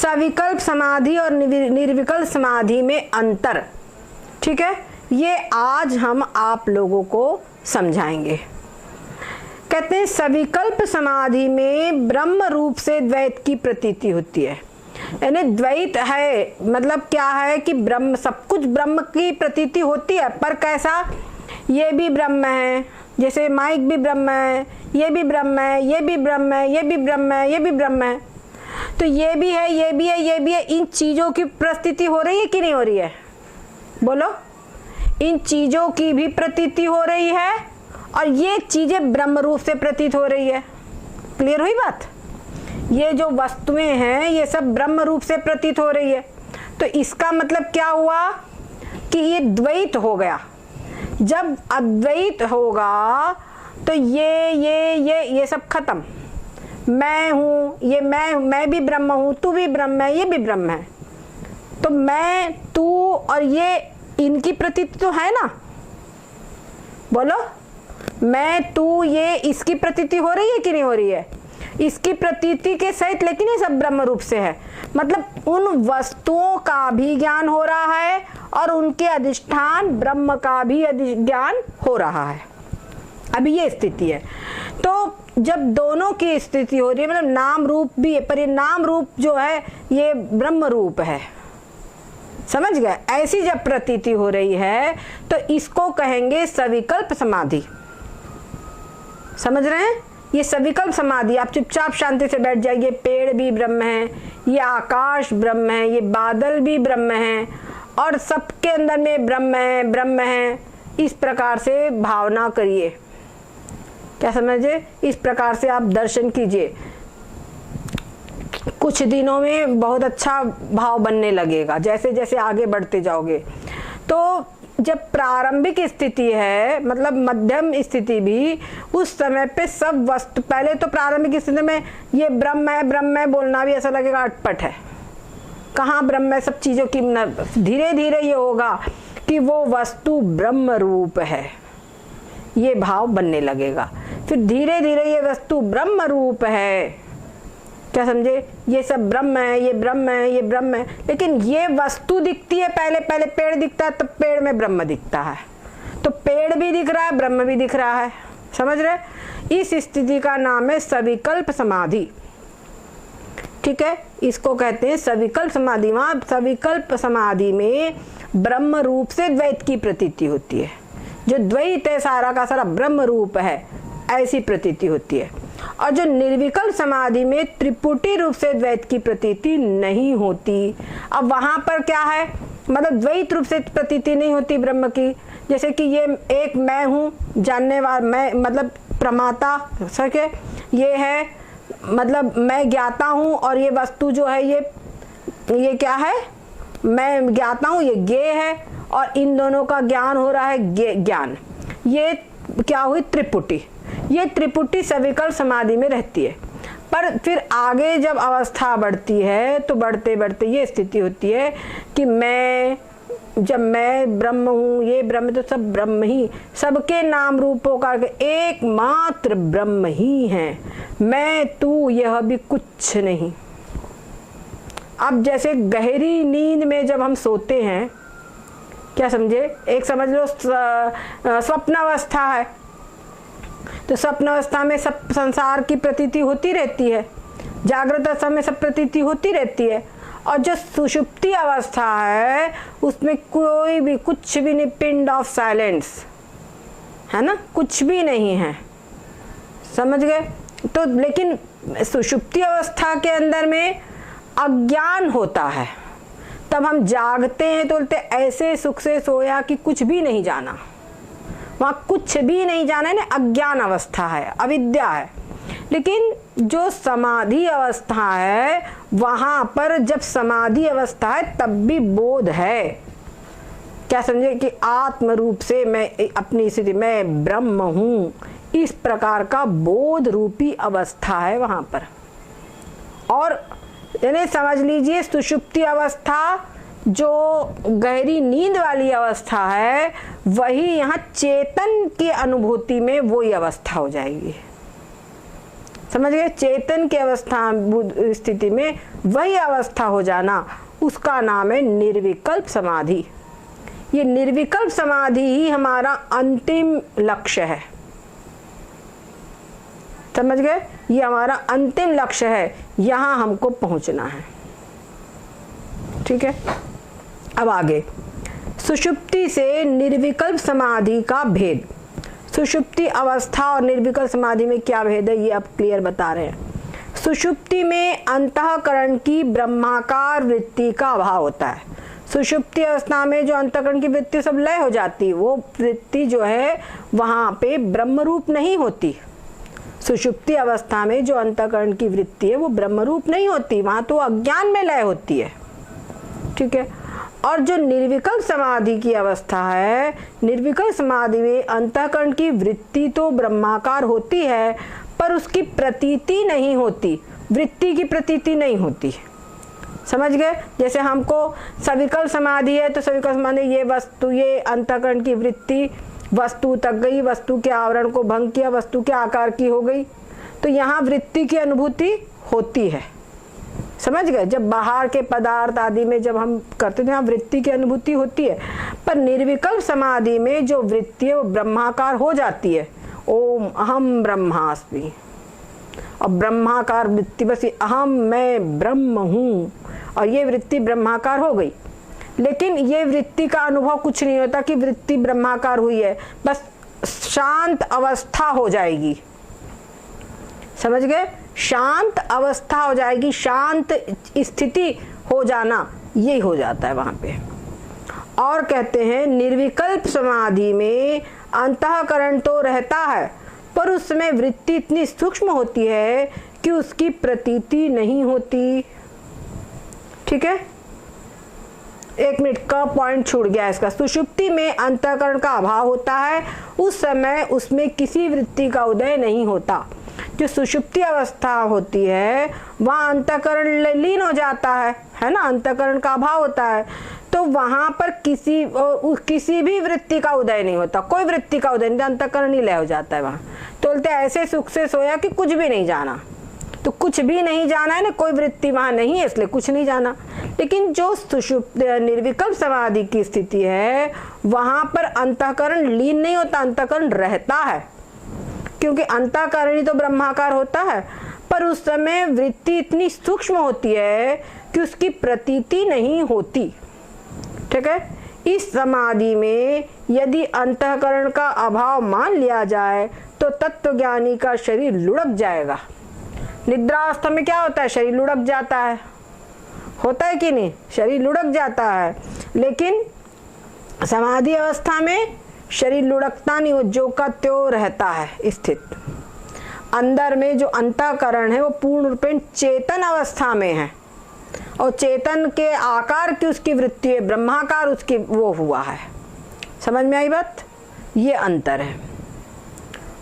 सविकल्प समाधि और निर्विकल्प समाधि में अंतर, ठीक है, ये आज हम आप लोगों को समझाएंगे। कहते हैं सविकल्प समाधि में ब्रह्म रूप से द्वैत की प्रतीति होती है। यानी द्वैत है मतलब क्या है कि ब्रह्म, सब कुछ ब्रह्म की प्रतीति होती है, पर कैसा, ये भी ब्रह्म है, जैसे माइक भी ब्रह्म है, ये भी ब्रह्म है, ये भी ब्रह्म है, ये भी ब्रह्म है, ये भी ब्रह्म है, तो ये भी है, ये भी है, ये भी है। इन चीजों की प्रतीति हो रही है कि नहीं हो रही है? बोलो, इन चीजों की भी प्रतीति हो रही है और ये चीजें ब्रह्म रूप से प्रतीत हो रही है। क्लियर हुई बात? ये जो वस्तुएं हैं ये सब ब्रह्म रूप से प्रतीत हो रही है, तो इसका मतलब क्या हुआ कि ये द्वैत हो गया। जब अद्वैत होगा तो ये सब खत्म। मैं हूं, ये मैं भी ब्रह्म हूं, तू भी ब्रह्म है, ये भी ब्रह्म है, तो मैं, तू और ये, इनकी प्रतीति तो है ना। बोलो, मैं, तू, ये, इसकी प्रतीति हो रही है कि नहीं हो रही है? इसकी प्रतीति के सहित, लेकिन ये सब ब्रह्म रूप से है। मतलब उन वस्तुओं का भी ज्ञान हो रहा है और उनके अधिष्ठान ब्रह्म का भी ज्ञान हो रहा है। अभी ये स्थिति है। तो जब दोनों की स्थिति हो रही है, मतलब नाम रूप भी है, पर ये नाम रूप जो है ये ब्रह्म रूप है, समझ गए? ऐसी जब प्रतीति हो रही है तो इसको कहेंगे सविकल्प समाधि। समझ रहे हैं? ये सविकल्प समाधि। आप चुपचाप शांति से बैठ जाइए। पेड़ भी ब्रह्म है, ये आकाश ब्रह्म है, ये बादल भी ब्रह्म है और सबके अंदर में ब्रह्म है, ब्रह्म है। इस प्रकार से भावना करिए। क्या समझे? इस प्रकार से आप दर्शन कीजिए। कुछ दिनों में बहुत अच्छा भाव बनने लगेगा जैसे जैसे आगे बढ़ते जाओगे। तो जब प्रारंभिक स्थिति है, मतलब मध्यम स्थिति भी, उस समय पे सब वस्तु, पहले तो प्रारंभिक स्थिति में ये ब्रह्म है बोलना भी ऐसा लगेगा अटपट है। कहाँ ब्रह्म है? सब चीजों की, धीरे धीरे ये होगा कि वो वस्तु ब्रह्म रूप है, ये भाव बनने लगेगा। फिर धीरे धीरे ये वस्तु ब्रह्म रूप है। क्या समझे? ये सब ब्रह्म है, ये ब्रह्म है, ये ब्रह्म है, लेकिन ये वस्तु दिखती है। पहले पहले पेड़ दिखता है, तब पेड़ में ब्रह्म दिखता है, तो पेड़ भी दिख रहा है, ब्रह्म भी दिख रहा है। समझ रहे? इस स्थिति का नाम है सविकल्प समाधि। ठीक है, इसको कहते हैं सविकल्प समाधि। वहां सविकल्प समाधि में ब्रह्म रूप से द्वैत की प्रतीति होती है। जो द्वैत है सारा का सारा ब्रह्म रूप है, ऐसी प्रतीति होती है। और जो निर्विकल्प समाधि में त्रिपुटी रूप से द्वैत की प्रतीति नहीं होती। अब वहां पर क्या है, मतलब द्वैत रूप से प्रतीति नहीं होती ब्रह्म की। जैसे कि ये एक मैं हूं, जानने वाला मैं, मतलब प्रमाता सके, ये है, मतलब मैं ज्ञाता हूं, और ये वस्तु जो है ये क्या है, मैं ज्ञाता हूं, ये ज्ञेय है, और इन दोनों का ज्ञान हो रहा है ज्ञान। ये क्या हुई? त्रिपुटी। ये त्रिपुटी सविकल्प समाधि में रहती है। पर फिर आगे जब अवस्था बढ़ती है तो बढ़ते बढ़ते ये स्थिति होती है कि मैं, जब मैं ब्रह्म हूँ, ये ब्रह्म, तो सब ब्रह्म ही, सबके नाम रूपों का एकमात्र ब्रह्म ही है। मैं, तू, यह भी कुछ नहीं। अब जैसे गहरी नींद में जब हम सोते हैं, क्या समझे, एक समझ लो स्वप्नावस्था है, तो स्वप्नावस्था में सब संसार की प्रतीति होती रहती है, जागृत अवस्था में सब प्रतीति होती रहती है, और जो सुषुप्ति अवस्था है उसमें कोई भी, कुछ भी नहीं, पिंड ऑफ साइलेंस है ना, कुछ भी नहीं है। समझ गए? तो लेकिन सुषुप्ति अवस्था के अंदर में अज्ञान होता है, तब हम जागते हैं तो बोलते ऐसे सुख से सोया कि कुछ भी नहीं जाना। वहां कुछ भी नहीं जाना है ना, अज्ञान अवस्था है, अविद्या है। लेकिन जो समाधि अवस्था है, वहां पर जब समाधि अवस्था है तब भी बोध है। क्या समझे कि आत्म रूप से मैं अपनी स्थिति, मैं ब्रह्म हूं, इस प्रकार का बोध रूपी अवस्था है वहां पर। और यानी समझ लीजिए सुषुप्ति अवस्था जो गहरी नींद वाली अवस्था है, वही यहाँ चेतन की अनुभूति में वही अवस्था हो जाएगी। समझ गए? चेतन की अवस्था स्थिति में वही अवस्था हो जाना, उसका नाम है निर्विकल्प समाधि। ये निर्विकल्प समाधि ही हमारा अंतिम लक्ष्य है, समझ गए? ये हमारा अंतिम लक्ष्य है, यहां हमको पहुंचना है। ठीक है, अब आगे सुषुप्ति से निर्विकल्प समाधि का भेद। सुषुप्ति अवस्था और निर्विकल्प समाधि में क्या भेद है, ये अब क्लियर बता रहे हैं। सुषुप्ति में अंतःकरण की ब्रह्माकार वृत्ति का अभाव होता है। सुषुप्ति अवस्था में जो अंतःकरण की वृत्ति सब लय हो जाती है, वो वृत्ति जो है वहां पे ब्रह्म रूप नहीं होती। सुषुप्ति अवस्था में जो अंतःकरण की वृत्ति है वो ब्रह्म रूप नहीं होती, वहां तो अज्ञान में लय होती है। ठीक है, और जो निर्विकल्प समाधि की अवस्था है, निर्विकल्प समाधि में अंतःकरण की वृत्ति तो ब्रह्माकार होती है, पर उसकी प्रतीति नहीं होती, वृत्ति की प्रतीति नहीं होती। समझ गए? जैसे हमको सविकल्प समाधि है तो सविकल्प समाधि ये वस्तु, ये अंतःकरण की वृत्ति वस्तु तक गई, वस्तु के आवरण को भंग किया, वस्तु के आकार की हो गई, तो यहाँ वृत्ति की अनुभूति होती है। समझ गए? जब बाहर के पदार्थ आदि में जब हम करते हैं, यहाँ वृत्ति की अनुभूति होती है, पर निर्विकल्प समाधि में जो वृत्ति है वो ब्रह्माकार हो जाती है। ओम अहम ब्रह्मास्मि, और ब्रह्माकार वृत्ति, बस अहम मैं ब्रह्म हूँ, और ये वृत्ति ब्रह्माकार हो गई। लेकिन ये वृत्ति का अनुभव कुछ नहीं होता कि वृत्ति ब्रह्माकार हुई है, बस शांत अवस्था हो जाएगी। समझ गए? शांत अवस्था हो जाएगी, शांत स्थिति हो जाना, ये हो जाता है वहां पे। और कहते हैं निर्विकल्प समाधि में अंतःकरण तो रहता है, पर उसमें वृत्ति इतनी सूक्ष्म होती है कि उसकी प्रतीति नहीं होती। ठीक है, एक मिनट का पॉइंट छूट गया इसका। सुषुप्ति में अंतःकरण का अभाव होता है, उस समय उसमें किसी वृत्ति का उदय नहीं होता। जो सुषुप्ति अवस्था होती है वहाँ अंतःकरण लीन हो जाता है ना, अंतःकरण का अभाव होता है, तो वहां पर किसी भी वृत्ति का उदय नहीं होता, कोई वृत्ति का उदय नहीं, अंतःकरण ही लय हो जाता है वहां। तो बोलते ऐसे सुख से सोया कि कुछ भी नहीं जाना, तो कुछ भी नहीं जाना है ना, कोई वृत्ति वहां नहीं है इसलिए कुछ नहीं जाना। लेकिन जो सुषुप्त निर्विकल्प समाधि की स्थिति है वहां पर अंतःकरण लीन नहीं होता, अंतःकरण रहता है, क्योंकि अंतःकरण ही तो ब्रह्माकार होता है, पर उस समय वृत्ति इतनी सूक्ष्म होती है कि उसकी प्रतीति नहीं होती। ठीक है, इस समाधि में यदि अंतःकरण का अभाव मान लिया जाए तो तत्वज्ञानी का शरीर लुढ़क जाएगा। निद्रावस्था में क्या होता है, शरीर लुढ़क जाता है, होता है कि नहीं, शरीर लुढ़क जाता है। लेकिन समाधि अवस्था में शरीर लुढ़कता नहीं, वो जो का त्यों रहता है स्थित। अंदर में जो अंतःकरण है वो पूर्ण रूपेण चेतन अवस्था में है, और चेतन के आकार की उसकी वृत्ति है, ब्रह्माकार उसकी वो हुआ है। समझ में आई बात? ये अंतर है।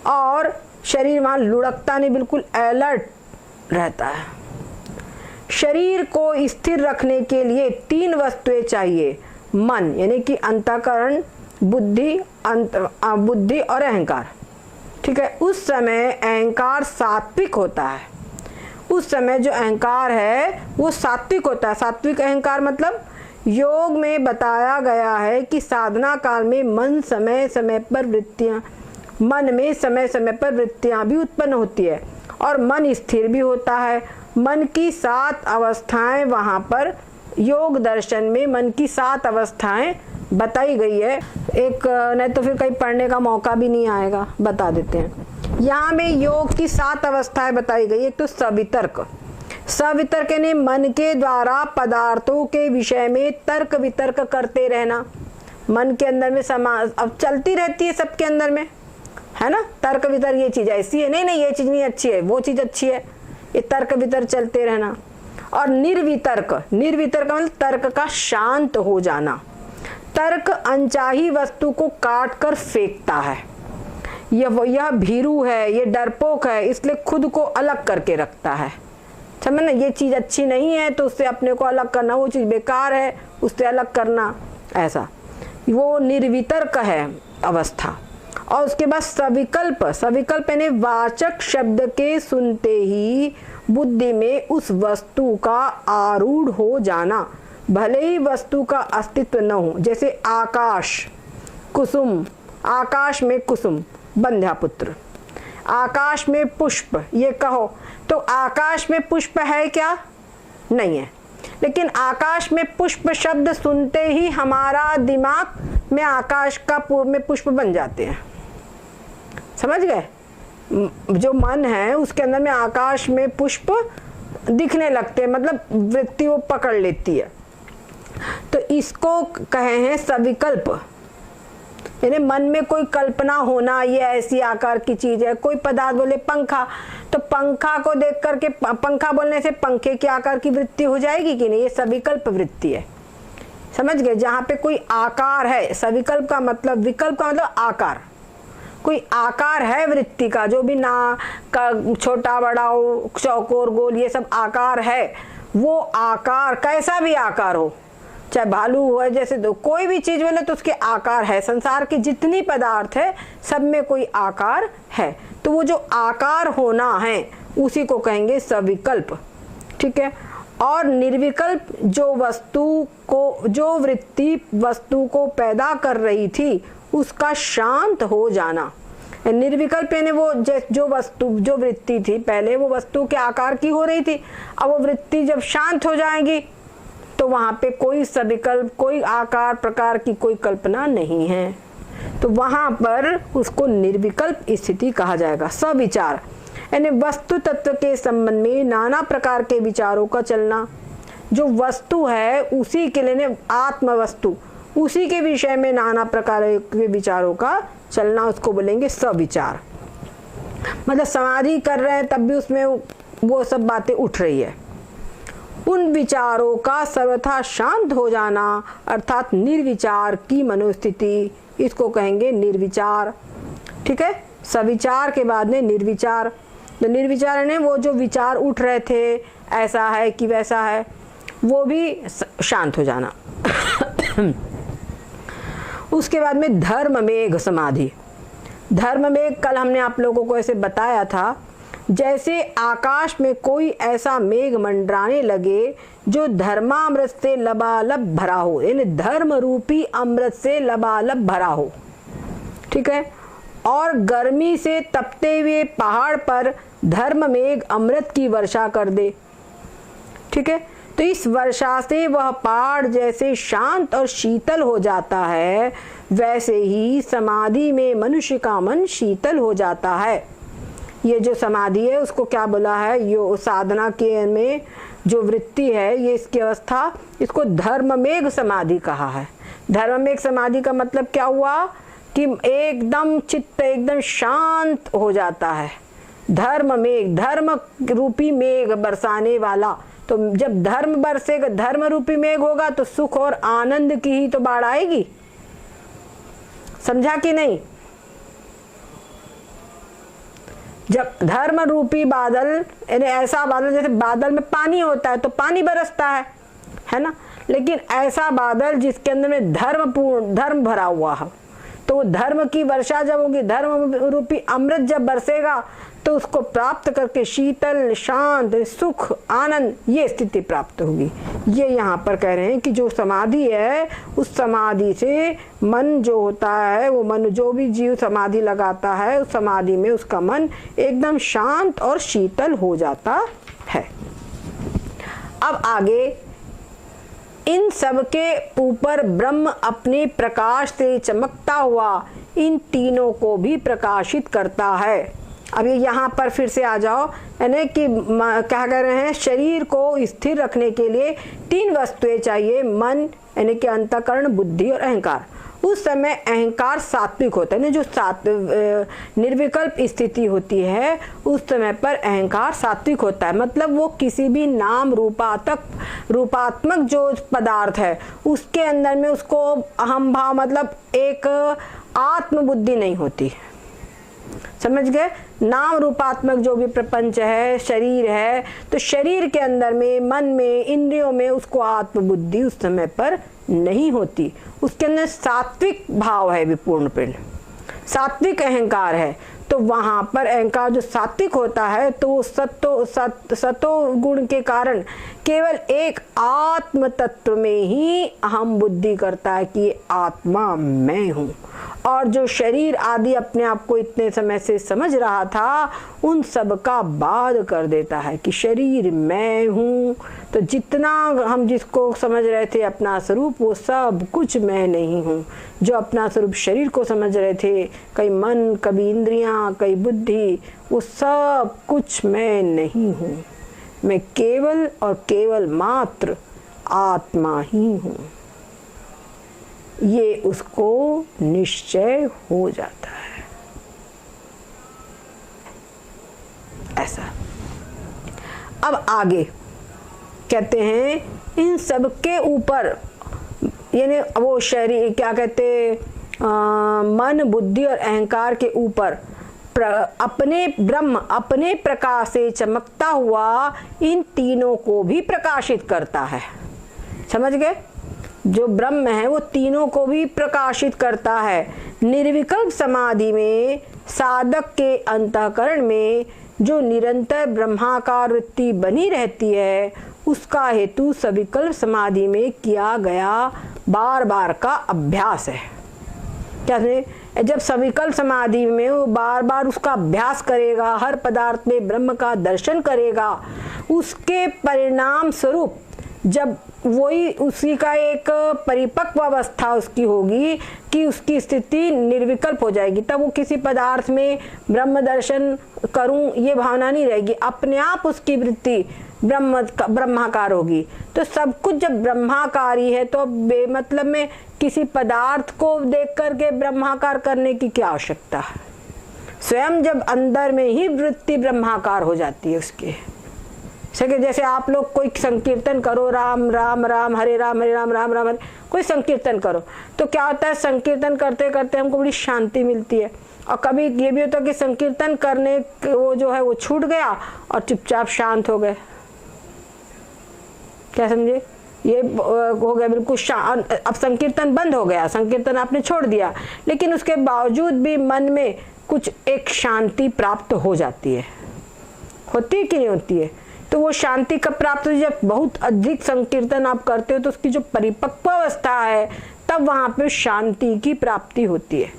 और शरीर वहां लुढ़कता नहीं, बिल्कुल अलर्ट रहता है। शरीर को स्थिर रखने के लिए 3 वस्तुएं चाहिए, मन यानी कि अंतःकरण, बुद्धि और अहंकार। ठीक है, उस समय अहंकार सात्विक होता है, उस समय जो अहंकार है वो सात्विक होता है। सात्विक अहंकार मतलब योग में बताया गया है कि साधना काल में मन समय समय पर वृत्तियां, मन में समय समय पर वृत्तियां भी उत्पन्न होती है और मन स्थिर भी होता है। मन की 7 अवस्थाएं वहां पर योग दर्शन में मन की 7 अवस्थाएं बताई गई है। एक नहीं तो फिर कहीं पढ़ने का मौका भी नहीं आएगा, बता देते हैं। यहाँ में योग की 7 अवस्थाएं बताई गई। एक तो सवितर्क, सवितर्क यानी मन के द्वारा पदार्थों के विषय में तर्क वितर्क करते रहना। मन के अंदर में अब चलती रहती है सबके अंदर में, है ना, तर्क वितर्क, ये चीज ऐसी है, नहीं ये चीज नहीं अच्छी है, वो चीज अच्छी है, ये तर्क वितर्क चलते रहना। और निर्वितर्क, निर्वितर्क मतलब तर्क का शांत हो जाना। तर्क अनचाही वस्तु को काट कर फेंकता है, यह भीरू है, ये डरपोक है, इसलिए खुद को अलग करके रखता है। समझ ना, ये चीज अच्छी नहीं है तो उससे अपने को अलग करना, वो चीज बेकार है उससे अलग करना, ऐसा वो निर्वितर्क है अवस्था। और उसके बाद सविकल्प, सविकल्प यानी वाचक शब्द के सुनते ही बुद्धि में उस वस्तु का आरूढ़ हो जाना, भले ही वस्तु का अस्तित्व न हो। जैसे आकाश, कुसुम, आकाश में कुसुम, बंध्यापुत्र, आकाश में पुष्प, ये कहो तो आकाश में पुष्प है क्या? नहीं है। लेकिन आकाश में पुष्प शब्द सुनते ही हमारा दिमाग में आकाश का में पुष्प बन जाते हैं। समझ गए? जो मन है उसके अंदर में आकाश में पुष्प दिखने लगते हैं, मतलब वृत्ति वो पकड़ लेती है। तो इसको कहे हैं सविकल्प, यानी मन में कोई कल्पना होना, ये ऐसी आकार की चीज है। कोई पदार्थ बोले पंखा, तो पंखा को देख करके, पंखा बोलने से पंखे के आकार की वृत्ति हो जाएगी कि नहीं? ये सविकल्प वृत्ति है। समझ गए? जहाँ पे कोई आकार है, सविकल्प का मतलब, विकल्प का मतलब आकार, कोई आकार है वृत्ति का, जो भी ना का छोटा बड़ा हो, चौकोर गोल, ये सब आकार है। वो आकार कैसा भी आकार हो, चाहे भालू हो, जैसे दो कोई भी चीज बोले तो उसके आकार है। संसार की जितनी पदार्थ है सब में कोई आकार है। तो वो जो आकार होना है उसी को कहेंगे सविकल्प। ठीक है। और निर्विकल्प जो वस्तु को, जो वृत्ति वस्तु को पैदा कर रही थी उसका शांत हो जाना। निर्विकल्प यानी वो जो वस्तु, जो वृत्ति थी पहले वो वस्तु के आकार की हो रही थी, अब वो वृत्ति जब शांत हो जाएगी तो वहां पे कोई सविकल्प, कोई आकार प्रकार की कोई कल्पना नहीं है, तो वहां पर उसको निर्विकल्प स्थिति कहा जाएगा। सविचार यानी वस्तु तत्व के संबंध में नाना प्रकार के विचारों का चलना। जो वस्तु है उसी के लिए, आत्म वस्तु, उसी के विषय में नाना प्रकार के विचारों का चलना, उसको बोलेंगे सविचार। मतलब समाधि कर रहे हैं तब भी उसमें वो सब बातें उठ रही है। उन विचारों का सर्वथा शांत हो जाना अर्थात निर्विचार की मनोस्थिति, इसको कहेंगे निर्विचार। ठीक है। सविचार के बाद में निर्विचार। तो निर्विचार ने वो जो विचार उठ रहे थे, ऐसा है कि वैसा है, वो भी शांत हो जाना। उसके बाद में धर्म मेघ समाधि। धर्म मेघ कल हमने आप लोगों को ऐसे बताया था, जैसे आकाश में कोई ऐसा मेघ मंडराने लगे जो धर्मामृत से लबालब भरा हो, यानी धर्म रूपी अमृत से लबालब भरा हो। ठीक है। और गर्मी से तपते हुए पहाड़ पर धर्म मेघ अमृत की वर्षा कर दे। ठीक है। तो इस वर्षा से वह पहाड़ जैसे शांत और शीतल हो जाता है, वैसे ही समाधि में मनुष्य का मन शीतल हो जाता है। ये जो समाधि है उसको क्या बोला है, यो साधना के में जो वृत्ति है, ये इसकी अवस्था, इसको धर्ममेघ समाधि कहा है। धर्ममेघ समाधि का मतलब क्या हुआ कि एकदम चित्त एकदम शांत हो जाता है। धर्ममेघ, धर्म रूपी मेघ बरसाने वाला। तो जब धर्म बरसेगा, धर्म रूपी मेघ होगा तो सुख और आनंद की ही तो बाढ़ आएगी। समझा कि नहीं? जब धर्म रूपी बादल, यानी ऐसा बादल, जैसे बादल में पानी होता है तो पानी बरसता है ना, लेकिन ऐसा बादल जिसके अंदर में धर्म भरा हुआ है, तो धर्म की वर्षा जब होगी, धर्म रूपी अमृत जब बरसेगा तो उसको प्राप्त करके शीतल, शांत, सुख, आनंद, ये स्थिति प्राप्त होगी। ये यहाँ पर कह रहे हैं कि जो समाधि है उस समाधि से मन जो होता है, वो मन, जो भी जीव समाधि लगाता है उस समाधि में उसका मन एकदम शांत और शीतल हो जाता है। अब आगे, इन सब के ऊपर ब्रह्म अपने प्रकाश से चमकता हुआ इन तीनों को भी प्रकाशित करता है। अब ये यहाँ पर फिर से आ जाओ, यानी कि क्या कह रहे हैं, शरीर को स्थिर रखने के लिए तीन वस्तुएं चाहिए, मन यानी कि अंतःकरण, बुद्धि और अहंकार। उस समय अहंकार सात्विक होता है, यानी जो निर्विकल्प स्थिति होती है उस समय पर अहंकार सात्विक होता है। मतलब वो किसी भी नाम रूपात्मक जो पदार्थ है उसके अंदर में उसको अहम भाव, मतलब एक आत्मबुद्धि नहीं होती। समझ गए? नाम रूपात्मक जो भी प्रपंच है, शरीर है, तो शरीर के अंदर में, मन में, इंद्रियों में उसको आत्मबुद्धि उस समय पर नहीं होती। उसके अंदर सात्विक भाव है, विपूर्ण पिंड, सात्विक अहंकार है। तो वहां पर अहंकार जो सात्विक होता है तो वो सतो गुण के कारण केवल एक आत्म तत्व में ही अहम बुद्धि करता है कि ये आत्मा मैं हूँ, और जो शरीर आदि अपने आप को इतने समय से समझ रहा था उन सब का बाध कर देता है कि शरीर मैं हूँ। तो जितना हम जिसको समझ रहे थे अपना स्वरूप, वो सब कुछ मैं नहीं हूँ। जो अपना स्वरूप शरीर को समझ रहे थे, कई मन, कभी इंद्रियां, कई बुद्धि, वो सब कुछ मैं नहीं हूँ। मैं केवल और केवल मात्र आत्मा ही हूँ। ये उसको निश्चय हो जाता है। ऐसा। अब आगे कहते हैं इन सब के ऊपर, यानी वो शरीर क्या कहते, मन, बुद्धि और अहंकार के ऊपर अपने ब्रह्म अपने प्रकाश से चमकता हुआ इन तीनों को भी प्रकाशित करता है। समझ गए? जो ब्रह्म है वो तीनों को भी प्रकाशित करता है। निर्विकल्प समाधि में साधक के अंतःकरण में जो निरंतर ब्रह्माकार वृत्ति बनी रहती है, उसका हेतु सविकल्प समाधि में किया गया बार बार का अभ्यास है। क्या जब सविकल्प समाधि में वो बार बार उसका अभ्यास करेगा, हर पदार्थ में ब्रह्म का दर्शन करेगा, उसके परिणाम स्वरूप जब वही उसी का एक परिपक्व अवस्था उसकी होगी कि उसकी स्थिति निर्विकल्प हो जाएगी, तब वो किसी पदार्थ में ब्रह्म दर्शन करूं ये भावना नहीं रहेगी, अपने आप उसकी वृत्ति ब्रह्माकार होगी। तो सब कुछ जब ब्रह्माकारी है तो बेमतलब में किसी पदार्थ को देख करके ब्रह्माकार करने की क्या आवश्यकता है। स्वयं जब अंदर में ही वृत्ति ब्रह्माकार हो जाती है उसके। जैसे आप लोग कोई संकीर्तन करो, राम राम राम हरे राम राम राम हरे, कोई संकीर्तन करो तो क्या होता है, संकीर्तन करते करते हमको बड़ी शांति मिलती है। और कभी ये भी होता है कि संकीर्तन करने वो जो है वो छूट गया और चुपचाप शांत हो गए। क्या समझे? ये हो गया बिल्कुल शांत। अब संकीर्तन बंद हो गया, संकीर्तन आपने छोड़ दिया, लेकिन उसके बावजूद भी मन में कुछ एक शांति प्राप्त हो जाती है। होती है कि नहीं होती है? तो वो शांति कब प्राप्त होती है? जब बहुत अधिक संकीर्तन आप करते हो तो उसकी जो परिपक्व अवस्था है तब वहां पे शांति की प्राप्ति होती है।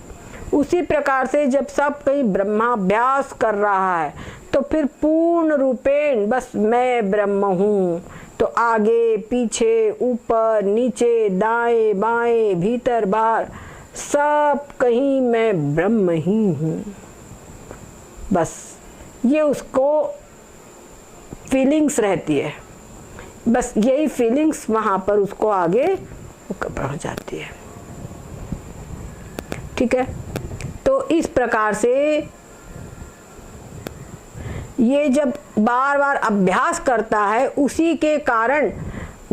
उसी प्रकार से जब सब कहीं ब्रह्माभ्यास कर रहा है तो फिर पूर्ण रूपेण बस मैं ब्रह्म हूँ, तो आगे पीछे ऊपर नीचे दाएं बाएं भीतर बाहर सब कहीं मैं ब्रह्म ही हूँ। बस ये उसको फीलिंग्स रहती है, बस यही फीलिंग्स वहां पर उसको आगे बढ़ जाती है। ठीक है? तो इस प्रकार से ये जब बार बार अभ्यास करता है उसी के कारण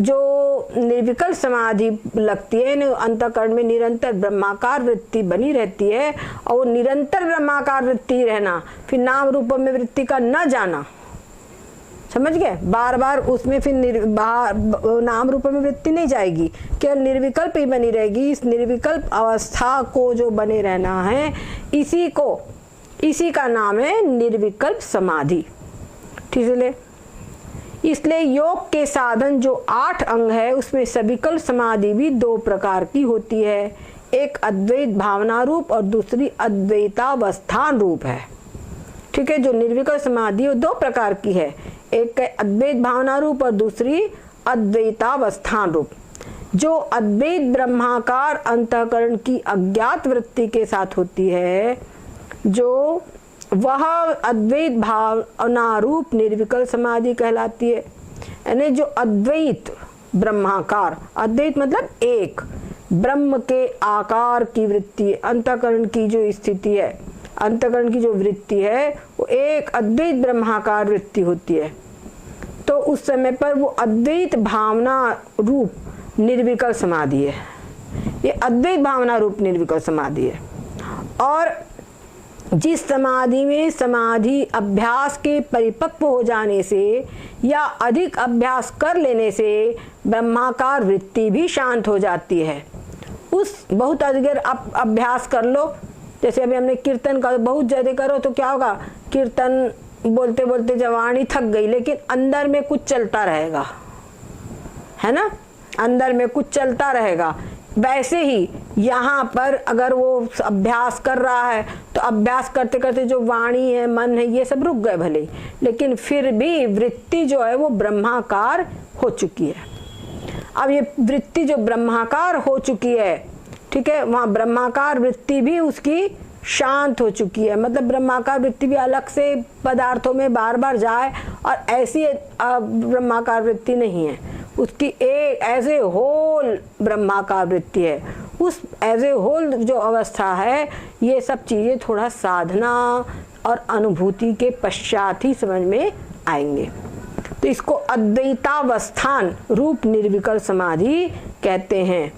जो निर्विकल्प समाधि लगती है, अंतःकरण में निरंतर ब्रह्माकार वृत्ति बनी रहती है। और वो निरंतर ब्रह्माकार वृत्ति रहना, फिर नाम रूप में वृत्ति का न जाना, समझ गए? बार बार उसमें फिर नाम रूप में वृत्ति नहीं जाएगी, केवल निर्विकल्प ही बनी रहेगी। इस निर्विकल्प अवस्था को जो बने रहना है, इसी का नाम है निर्विकल्प समाधि। ठीक है? इसलिए योग के साधन जो 8 अंग है उसमें सविकल्प समाधि भी 2 प्रकार की होती है। एक अद्वैत भावना रूप और दूसरी अद्वैतावस्थान रूप है। ठीक है? जो निर्विकल्प समाधि वो 2 प्रकार की है, एक है अद्वैत भावना रूप और दूसरी अद्वैतावस्थान रूप। जो अद्वैत ब्रह्माकार अंतःकरण की अज्ञात वृत्ति के साथ होती है, जो वह अद्वैत भावना रूप निर्विकल्प समाधि कहलाती है। यानी जो अद्वैत ब्रह्माकार, अद्वैत मतलब एक ब्रह्म के आकार की वृत्ति, अंतःकरण की जो स्थिति है, अंतःकरण की जो वृत्ति है वो एक अद्वैत ब्रह्माकार वृत्ति होती है। तो उस समय पर वो अद्वैत भावना रूप निर्विकल्प समाधि है। ये अद्वैत भावना रूप निर्विकल्प समाधि है। और जिस समाधि में समाधि अभ्यास के परिपक्व हो जाने से या अधिक अभ्यास कर लेने से ब्रह्माकार वृत्ति भी शांत हो जाती है। उस बहुत अधिक अभ्यास कर लो जैसे अभी हमने कीर्तन का बहुत ज़्यादा करो तो क्या होगा, कीर्तन बोलते बोलते जवानी थक गई, लेकिन अंदर में कुछ चलता रहेगा, है ना, अंदर में कुछ चलता रहेगा। वैसे ही यहाँ पर अगर वो अभ्यास कर रहा है तो अभ्यास करते करते जो वाणी है, मन है, ये सब रुक गए भले, लेकिन फिर भी वृत्ति जो है वो ब्रह्माकार हो चुकी है। अब ये वृत्ति जो ब्रह्माकार हो चुकी है, ठीक है, वहाँ ब्रह्माकार वृत्ति भी उसकी शांत हो चुकी है। मतलब ब्रह्माकार वृत्ति भी अलग से पदार्थों में बार बार जाए और ऐसी ब्रह्माकार वृत्ति नहीं है, उसकी एक एज ए होल ब्रह्माकार वृत्ति है। उस एज ए होल जो अवस्था है, ये सब चीज़ें थोड़ा साधना और अनुभूति के पश्चात ही समझ में आएंगे। तो इसको अद्वैतावस्थान रूप निर्विकल्प समाधि कहते हैं।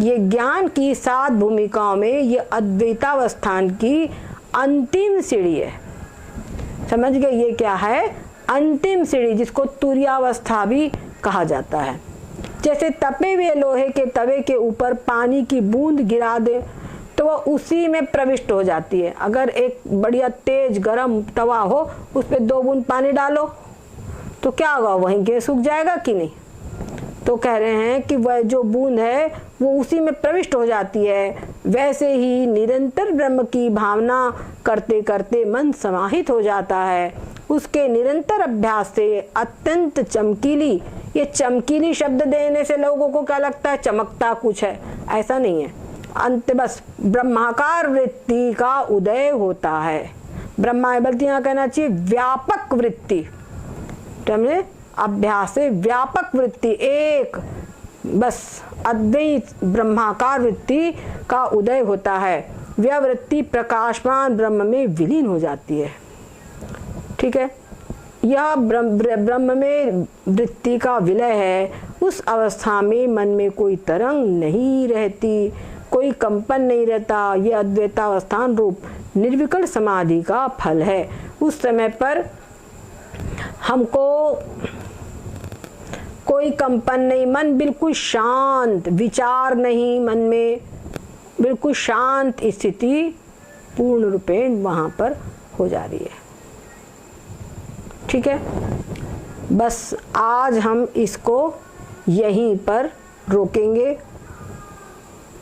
ये ज्ञान की 7 भूमिकाओं में ये अद्वैतावस्थान की अंतिम सीढ़ी है। समझ गए, ये क्या है, अंतिम सीढ़ी, जिसको तुर्यावस्था भी कहा जाता है। जैसे तपे हुए लोहे के तवे के ऊपर पानी की बूंद गिरा दे तो वह उसी में प्रविष्ट हो जाती है। अगर एक बढ़िया तेज गरम तवा हो, उस पर 2 बूंद पानी डालो तो क्या होगा, वहीं के सूख जाएगा कि नहीं। तो कह रहे हैं कि वह जो बूंद है वो उसी में प्रविष्ट हो जाती है। वैसे ही निरंतर ब्रह्म की भावना करते करते मन समाहित हो जाता है। उसके निरंतर अभ्यास से अत्यंत चमकीली, ये चमकीली शब्द देने से लोगों को क्या लगता है, चमकता कुछ है, ऐसा नहीं है। अंत बस ब्रह्माकार वृत्ति का उदय होता है। ब्रह्मा बल्कि यहाँ कहना चाहिए व्यापक वृत्ति, समझे, अभ्यास से व्यापक वृत्ति, एक बस अद्वैत ब्रह्माकार वृत्ति का उदय होता है। वह वृत्ति प्रकाशमान ब्रह्म में विलीन हो जाती है। ठीक है, यह ब्रह्म में वृत्ति का विलय है। उस अवस्था में मन में कोई तरंग नहीं रहती, कोई कंपन नहीं रहता। यह अद्वैतावस्थान रूप निर्विकल्प समाधि का फल है। उस समय पर हमको कोई कंपन नहीं, मन बिल्कुल शांत, विचार नहीं मन में, बिल्कुल शांत स्थिति पूर्ण रूपेण वहाँ पर हो जा रही है। ठीक है, बस आज हम इसको यहीं पर रोकेंगे।